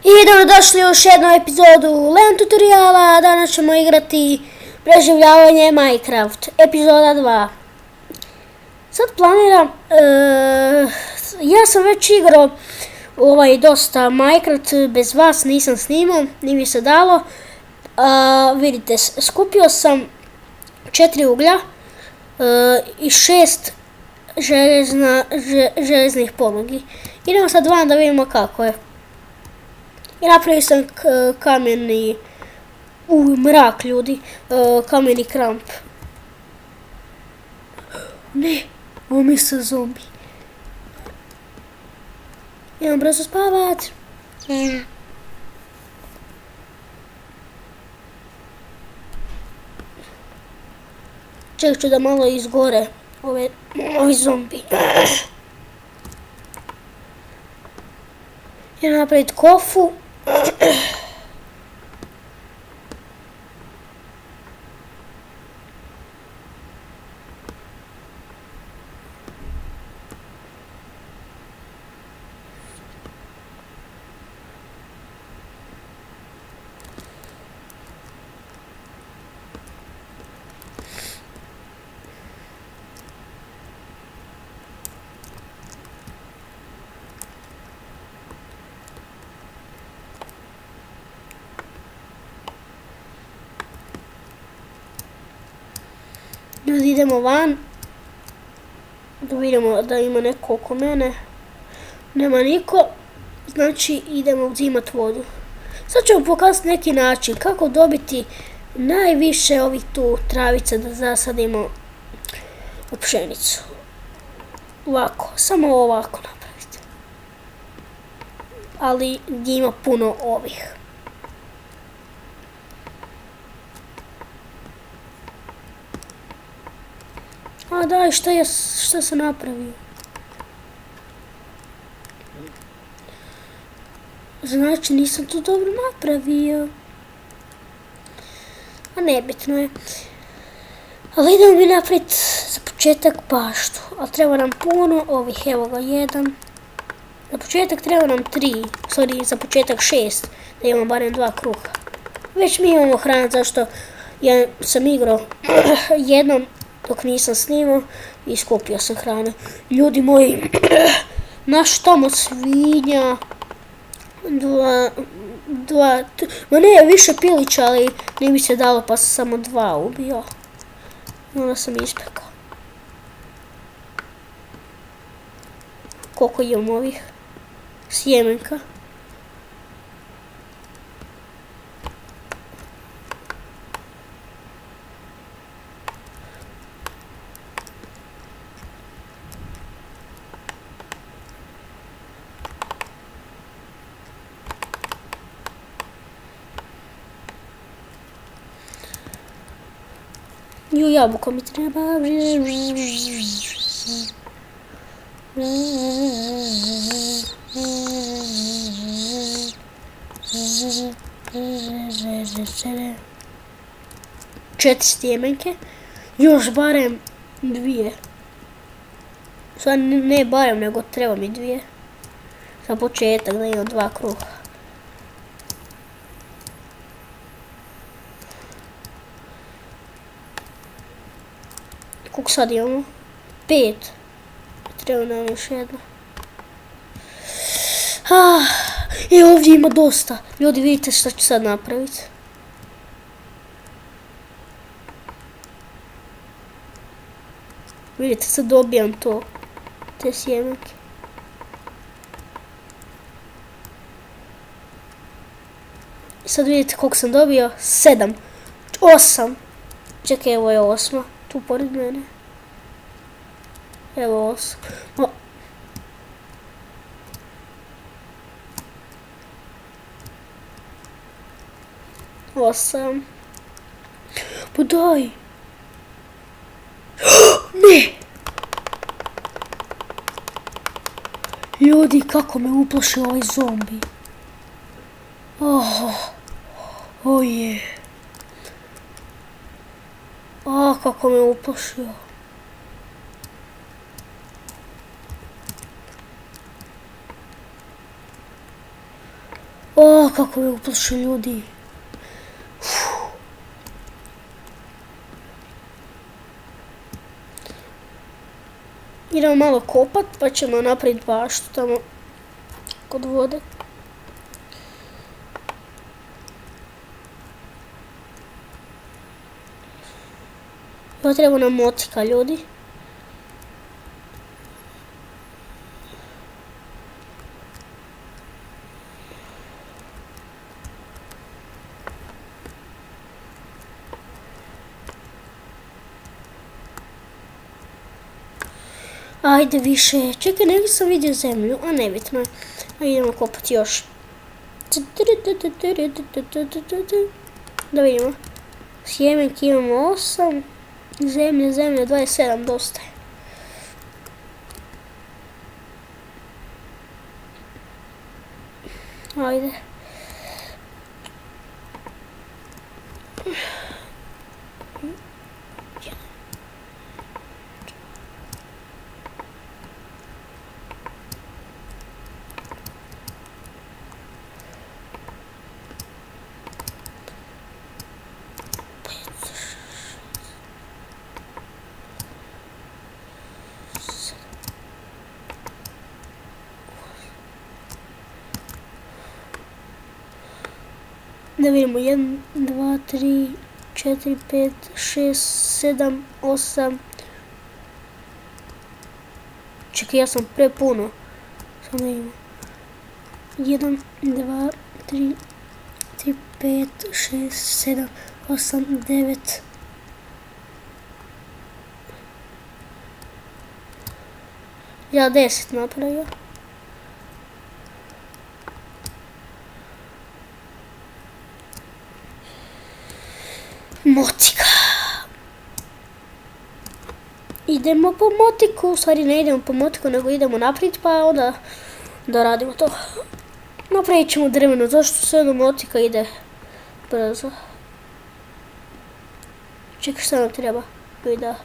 I dobrodošli u još jednu epizodu Leon tutoriala. Danas ćemo igrati preživljavanje Minecraft, epizoda 2. Sad planiram, ja sam već igrao dosta Minecraft, bez vas nisam snimao, nije mi se dalo. Vidite, skupio sam 4 uglja i 6 železnih polugi. Idemo sad van da vidimo kako je. I napravio sam kameni, mrak ljudi, kameni kramp. Ne, ovo mi se zombi. Idem brzo spavat. Čekaj ću da malo izgore ovi zombi. Idem napraviti kofu. Ljudi, idemo van, da vidimo da ima neko oko mene, nema niko, znači idemo uzimati vodu. Sad ću vam pokazati neki način kako dobiti najviše ovih tu travica da zasadimo u pšenicu. Ovako, samo ovako napravite, ali gdje ima puno ovih. A daj, šta sam napravio? Znači nisam to dobro napravio. A nebitno je. Ali idemo mi napraviti za početak baštu. Ali treba nam puno ovih, evo ga, 1. Za početak treba nam 3, za početak 6. Da imamo barem 2 kruha. Već mi imamo hranu, zašto ja sam igrao jednom dok nisam snimao i skupio sam hrane. Ljudi moji, naš tamo svinja, ma ne, više pilića, ali nije mi se dalo pa sam samo 2 ubio. Onda sam ispekao. Koliko imam ovih sjemenka. Ju, jabuko mi treba. Četiri sjemenke. Još barem 2. Sad ne barem, nego treba mi 2. Za početak da imam 2 kruha. Koliko sad imamo? 5. Treba nam još jedno. I ovdje ima dosta. Ljudi, vidite što ću sad napraviti. Vidite, sad dobijam to. Te sjemenke. Sad vidite koliko sam dobio. 7. 8. Čekaj, evo je 8. Tu pored mene. Evo 8. 8. Pa daj. Ne. Ljudi, kako me uplašio ovaj zombi. Oje. Kako me uplašio. O, kako je uplašen ljudi. Idemo malo kopat, pa ćemo napraviti baštu tamo kod vode. Pa treba nam motika, ljudi. Ajde više, čekaj, negdje sam vidio zemlju, a nebitno je. A idemo kopati još. Da vidimo. Sjemenki imamo 8. Zemlje 27, dosta je. Ajde. Da vidimo, 1, 2, 3, 4, 5, 6, 7, 8. Čekaj, ja sam prepuno. Samo da vidimo. 1, 2, 3, 5, 6, 7, 8, 9. Ja 10 napravio. Motika. Idemo po motiku, u stvari ne idemo po motiku, nego idemo naprijed, pa onda da radimo to. Napravit ćemo drveno, zašto sve do motika ide brzo. Čekaj, šta nam treba? Da.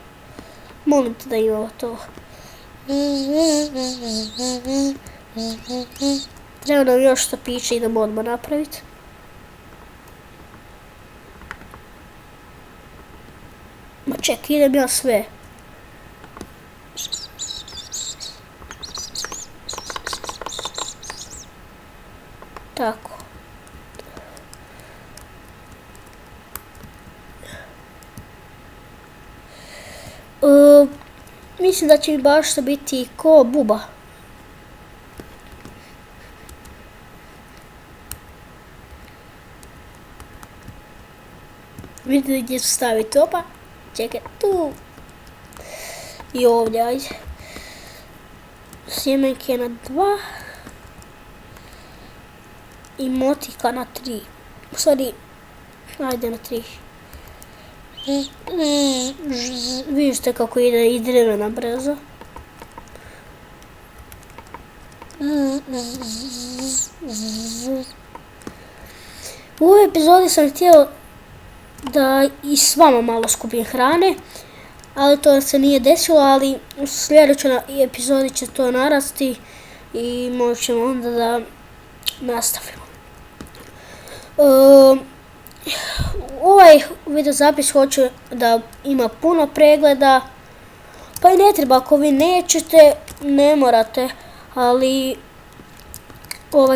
Molim te da imamo to. Treba nam još štapiće, idemo odmah napraviti. Ma čekaj, idem ja sve. Tako. Mislim da će mi baš to biti ko buba. Vidite gdje ću staviti oba. Čekaj, tu. I ovdje, ajde. Sjemenke na 2. I motika na 3. Sorry, ajde na 3. Vidite kako ide i drvena brzo. U ovoj epizodi sam htio da i s vama malo skupim hrane, ali to se nije desilo, ali u sljedećoj epizodi će to narasti i možemo onda da nastavimo. Ovaj video zapis hoću da ima puno pregleda, pa i ne treba, ako vi nećete, ne morate, ali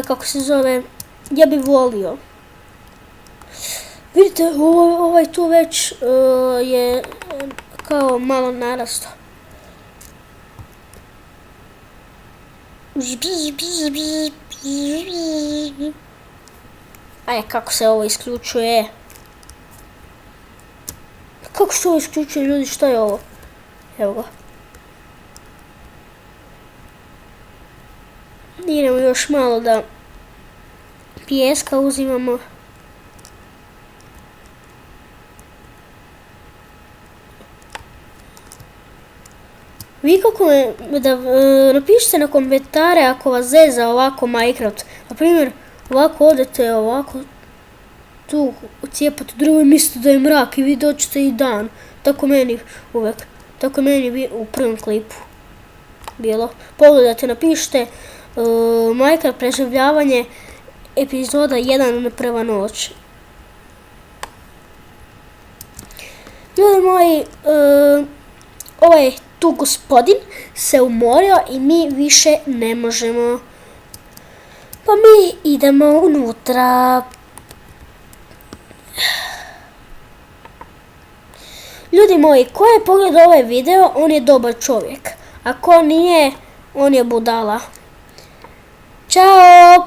kako se zove, ja bih volio. Vidite, ovaj tu već je kao malo narastao. Kako se ovo isključuje? Kako se ovo isključuje, ljudi, šta je ovo? Evo ga. Idemo još malo da pijeska uzimamo. Vi kako napišite na komentare ako vas zeza ovako Minecraft. Na primjer, ovako odete ovako tu cijepate drvo i mislite da je mrak i vi dođete i dan. Tako meni uvek. Tako meni u prvom klipu bilo. Pogledajte, napišite Minecraft preživljavanje epizoda 1 prva noć. Ljudi moji, ovaj tu gospodin se umorio i mi više ne možemo. Pa mi idemo unutra. Ljudi moji, ko je pogledao ovaj video, on je dobar čovjek. A ko nije, on je budala. Ćao!